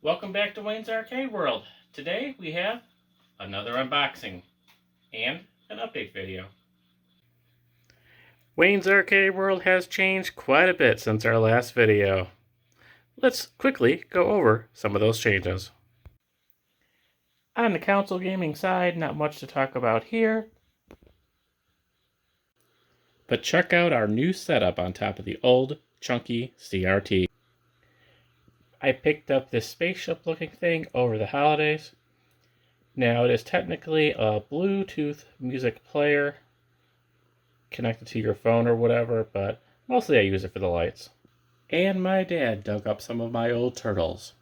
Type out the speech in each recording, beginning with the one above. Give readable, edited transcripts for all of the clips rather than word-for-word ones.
Welcome back to Wayne's Arcade World. Today we have another unboxing and an update video. Wayne's Arcade World has changed quite a bit since our last video. Let's quickly go over some of those changes. On the console gaming side, not much to talk about here. But check out our new setup on top of the old, chunky CRT. I picked up this spaceship looking thing over the holidays. Now it is technically a Bluetooth music player connected to your phone or whatever, but mostly I use it for the lights. And my dad dug up some of my old turtles,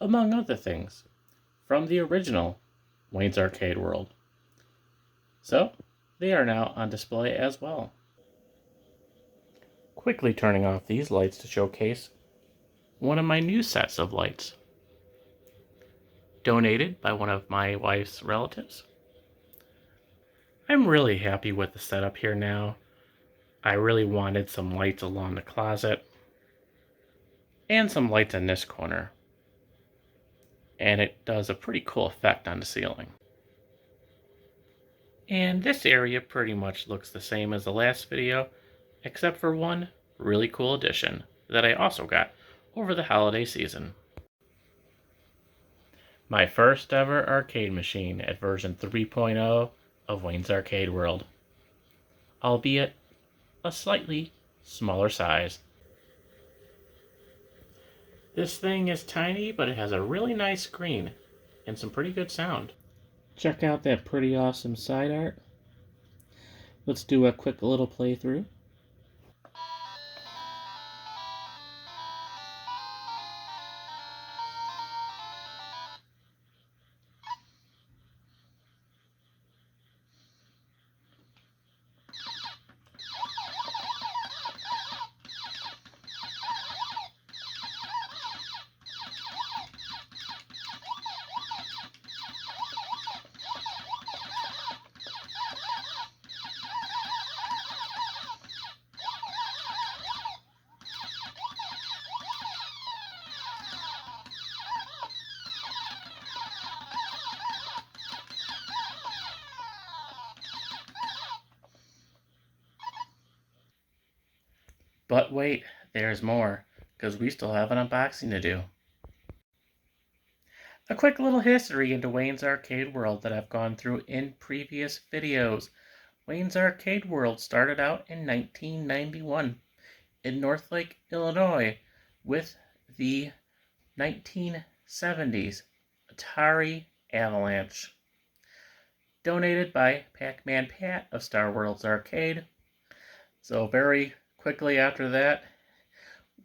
among other things, from the original Wayne's Arcade World. So, they are now on display as well. Quickly turning off these lights to showcase one of my new sets of lights, donated by one of my wife's relatives. I'm really happy with the setup here now. I really wanted some lights along the closet and some lights in this corner. And it does a pretty cool effect on the ceiling. And this area pretty much looks the same as the last video, except for one really cool addition that I also got over the holiday season. My first ever arcade machine at version 3.0 of Wayne's Arcade World, albeit a slightly smaller size. This thing is tiny, but it has a really nice screen and some pretty good sound. Check out that pretty awesome side art. Let's do a quick little playthrough. But wait, there's more, because we still have an unboxing to do. A quick little history into Wayne's Arcade World that I've gone through in previous videos. Wayne's Arcade World started out in 1991 in Northlake, Illinois, with the 1970s Atari Avalanche. Donated by Pac-Man Pat of Star World's Arcade. So very quickly after that,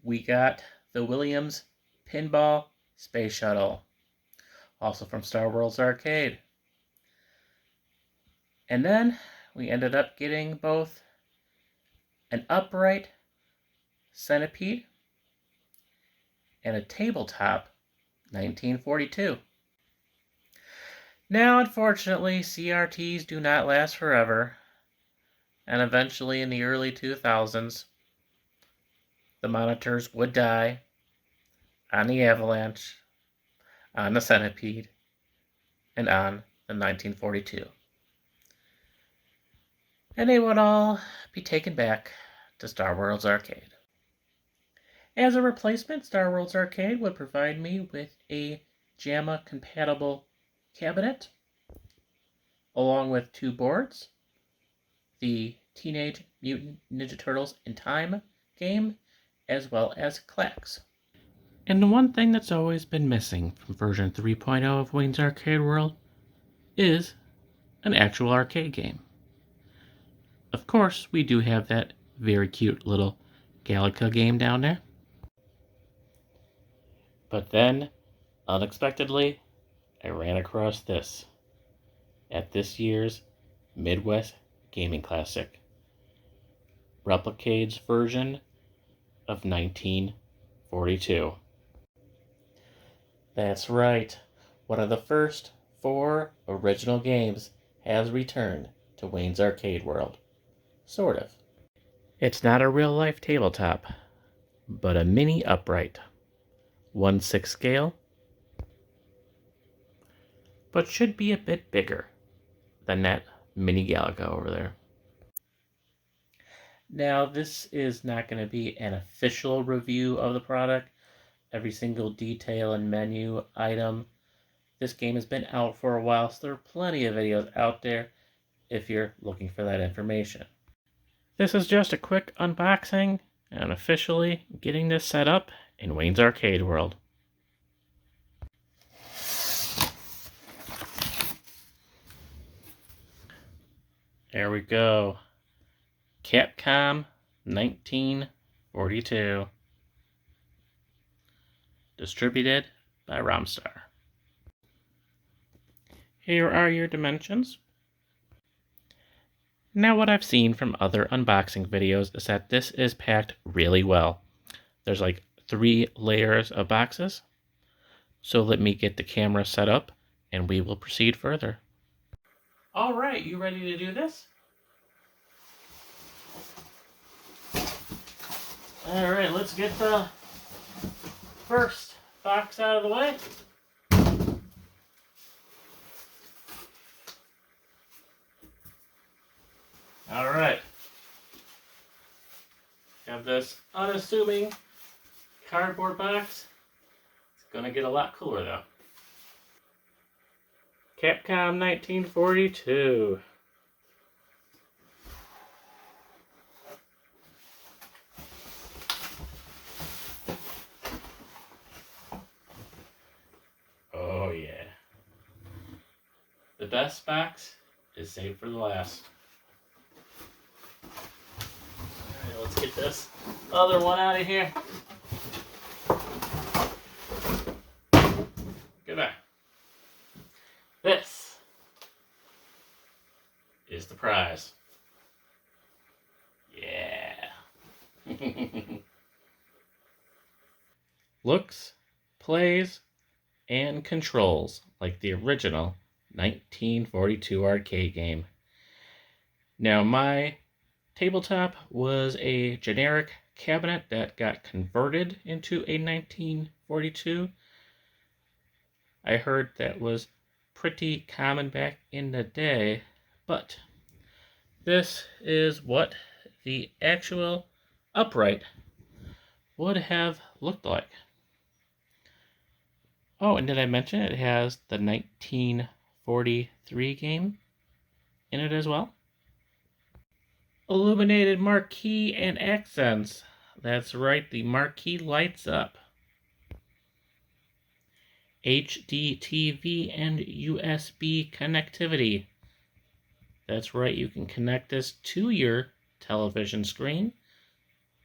we got the Williams Pinball Space Shuttle, also from Star World's Arcade. And then we ended up getting both an upright centipede and a tabletop 1942. Now, unfortunately, CRTs do not last forever, and eventually in the early 2000s, the monitors would die on the Avalanche, on the Centipede, and on the 1942. And they would all be taken back to Star World's Arcade. As a replacement, Star World's Arcade would provide me with a JAMA-compatible cabinet, along with 2 boards, the Teenage Mutant Ninja Turtles in Time game, as well as clacks. And the one thing that's always been missing from version 3.0 of Wayne's Arcade World is an actual arcade game. Of course, we do have that very cute little Galaga game down there. But then, unexpectedly, I ran across this at this year's Midwest Gaming Classic. Replicade's version of 1942. That's right, one of the first 4 original games has returned to Wayne's Arcade World. Sort of. It's not a real-life tabletop, but a mini upright. 1/6 scale, but should be a bit bigger than that mini Galaga over there. Now, this is not going to be an official review of the product. Every single detail and menu item. This game has been out for a while, so there are plenty of videos out there if you're looking for that information. This is just a quick unboxing and officially getting this set up in Wayne's Arcade World. There we go. Capcom 1942. Distributed by Romstar. Here are your dimensions. Now what I've seen from other unboxing videos is that this is packed really well. There's like 3 layers of boxes. So let me get the camera set up and we will proceed further. All right, you ready to do this? All right, let's get the first box out of the way. All right. Have this unassuming cardboard box. It's gonna get a lot cooler though. Capcom 1942. Oh yeah. The best box is saved for the last. Alright, let's get this other one out of here. Goodbye. This is the prize. Yeah. Looks, plays, and controls like the original 1942 arcade game. Now, my tabletop was a generic cabinet that got converted into a 1942. I heard that was pretty common back in the day, but this is what the actual upright would have looked like. Oh, and did I mention it has the 1943 game in it as well? Illuminated marquee and accents. That's right, the marquee lights up. HD TV and USB connectivity. That's right, you can connect this to your television screen.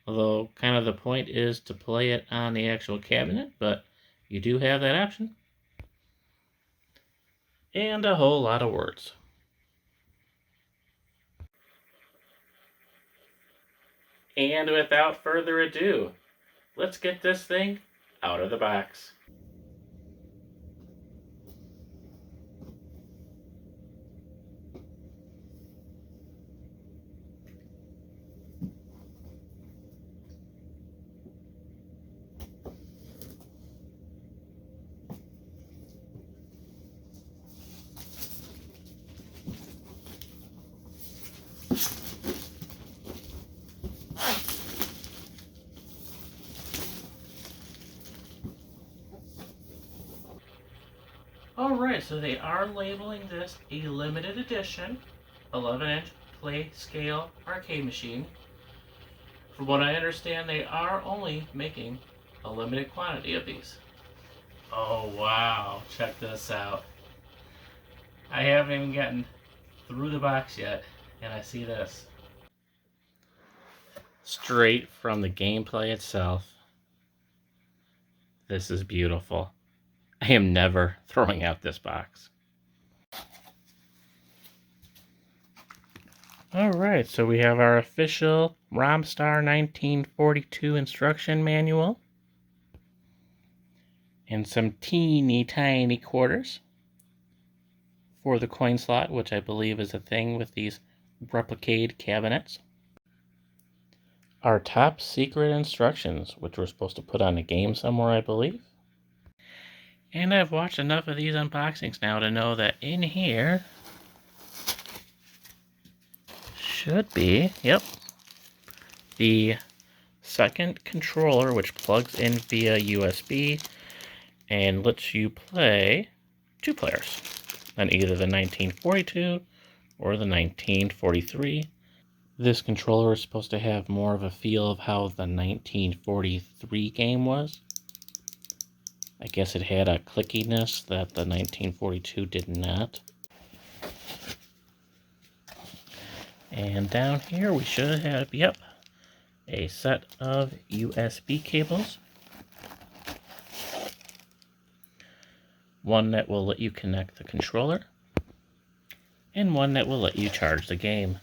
Although, kind of the point is to play it on the actual cabinet, but you do have that option. And a whole lot of words. And without further ado, let's get this thing out of the box. Alright, so they are labeling this a limited edition 11-inch play scale arcade machine. From what I understand, they are only making a limited quantity of these. Oh wow, check this out. I haven't even gotten through the box yet, and I see this. Straight from the gameplay itself. This is beautiful. I am never throwing out this box. Alright, so we have our official Romstar 1942 instruction manual. And some teeny tiny quarters for the coin slot, which I believe is a thing with these Replicade cabinets. Our top secret instructions, which we're supposed to put on a game somewhere, I believe. And I've watched enough of these unboxings now to know that in here should be, yep, the second controller, which plugs in via USB and lets you play 2 players on either the 1942 or the 1943. This controller is supposed to have more of a feel of how the 1943 game was. I guess it had a clickiness that the 1942 did not. And down here we should have, yep, a set of USB cables. One that will let you connect the controller, and one that will let you charge the game.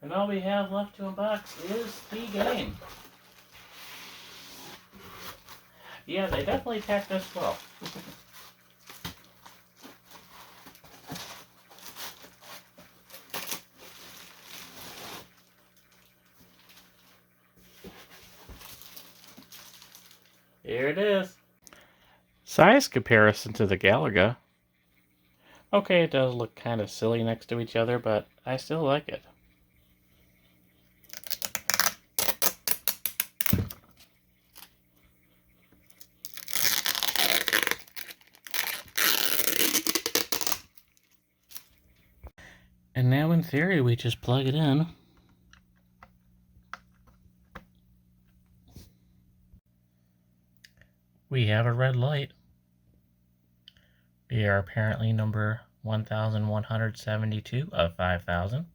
And all we have left to unbox is the game. Yeah, they definitely packed this well. Here it is. Size comparison to the Galaga. Okay, it does look kind of silly next to each other, but I still like it. And now in theory, we just plug it in. We have a red light. We are apparently number 1172 of 5,000.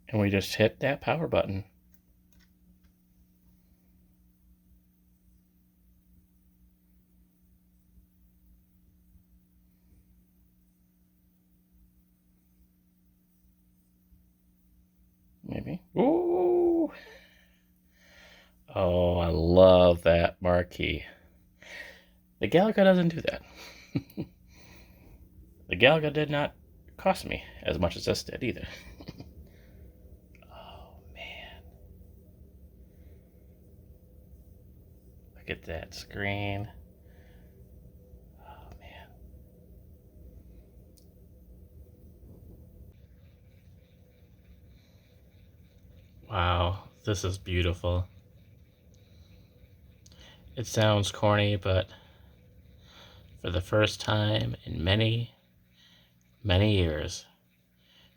And we just hit that power button. Maybe. Ooh! Oh, I love that marquee. The Galaga doesn't do that. The Galaga did not cost me as much as this did either. Oh, man. Look at that screen. Oh, man. Wow, this is beautiful. It sounds corny, but for the first time in many, many years,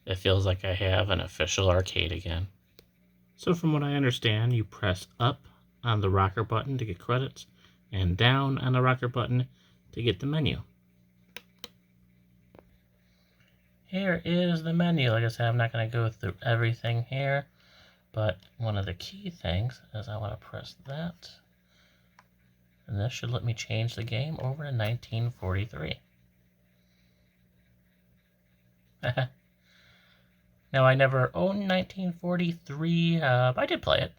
it feels like I have an official arcade again. So from what I understand, you press up on the rocker button to get credits, and down on the rocker button to get the menu. Here is the menu. Like I said, I'm not going to go through everything here, but one of the key things is I want to press that. And this should let me change the game over to 1943. Now, I never owned 1943, but I did play it.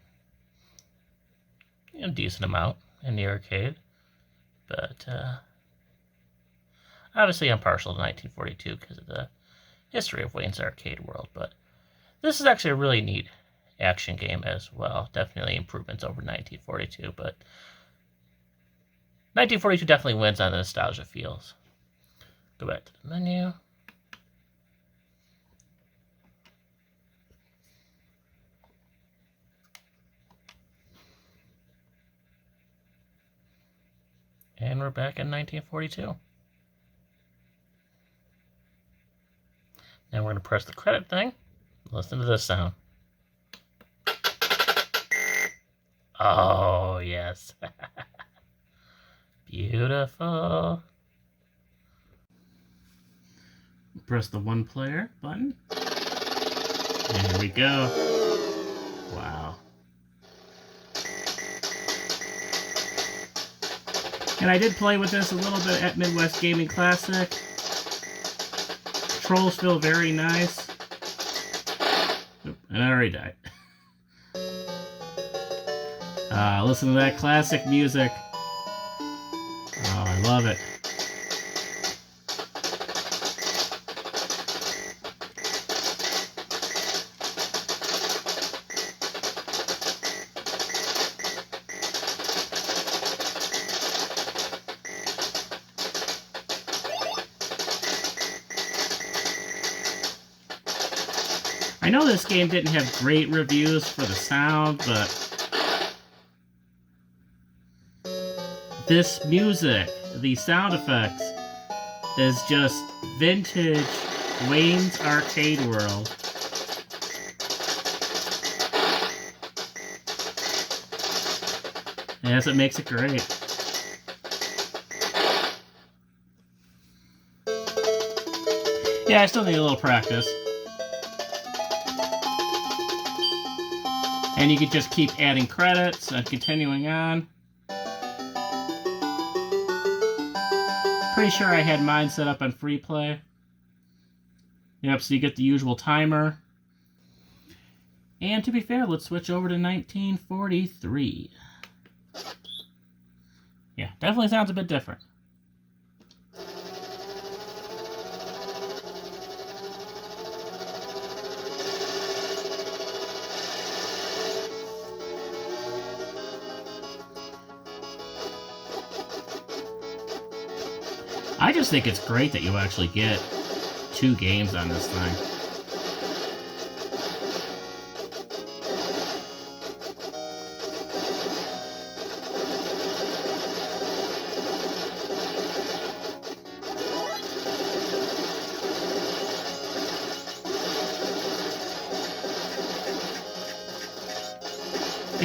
A decent amount in the arcade. But, obviously I'm partial to 1942 because of the history of Wayne's Arcade World. But this is actually a really neat action game as well. Definitely improvements over 1942, but 1942 definitely wins on the nostalgia feels. Go back to the menu. And we're back in 1942. Now we're going to press the credit thing. Listen to this sound. Oh, yes. Beautiful. Press the one player button. And here we go. Wow. And I did play with this a little bit at Midwest Gaming Classic. Controls feel very nice. Oop, and I already died. Listen to that classic music. Oh, I love it. I know this game didn't have great reviews for the sound, but this music, the sound effects, is just vintage Wayne's Arcade World. And that's what makes it great. Yeah, I still need a little practice. And you could just keep adding credits and continuing on. Pretty sure I had mine set up on free play. Yep, so you get the usual timer. And to be fair, let's switch over to 1943. Yeah, definitely sounds a bit different. I just think it's great that you actually get 2 games on this thing.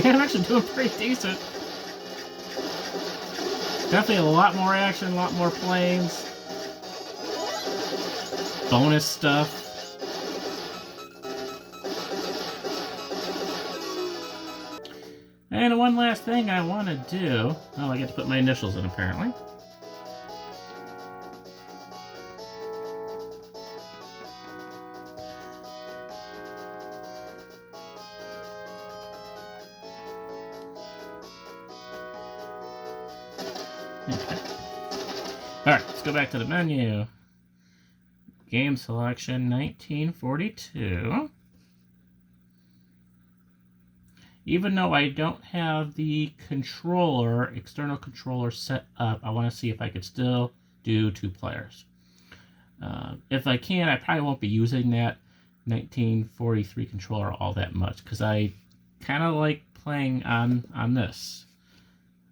Yeah, I'm actually doing pretty decent. Definitely a lot more action, a lot more planes. Bonus stuff. And one last thing I want to do... Oh, I get to put my initials in, apparently. Okay. Alright, let's go back to the menu. Game selection, 1942. Even though I don't have the controller, external controller set up, I want to see if I could still do 2 players. If I can, I probably won't be using that 1943 controller all that much, because I kind of like playing on this.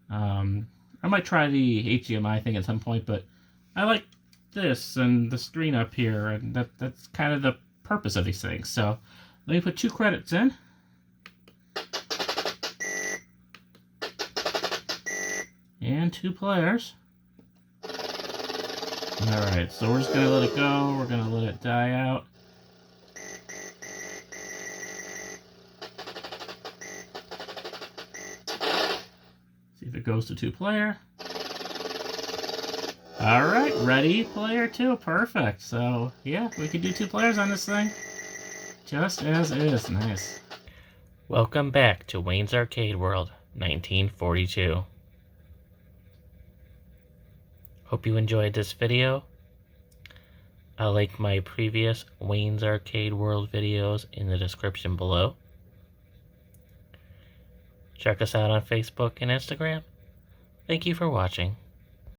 I might try the HDMI thing at some point, but I like this and the screen up here, and that's kind of the purpose of these things. So let me put 2 credits in. And 2 players. Alright, so we're just going to let it go. We're going to let it die out. See if it goes to 2 player. Alright, ready, player 2. Perfect. So, yeah, we can do 2 players on this thing. Just as is. Nice. Welcome back to Wayne's Arcade World, 1942. Hope you enjoyed this video. I'll link my previous Wayne's Arcade World videos in the description below. Check us out on Facebook and Instagram. Thank you for watching.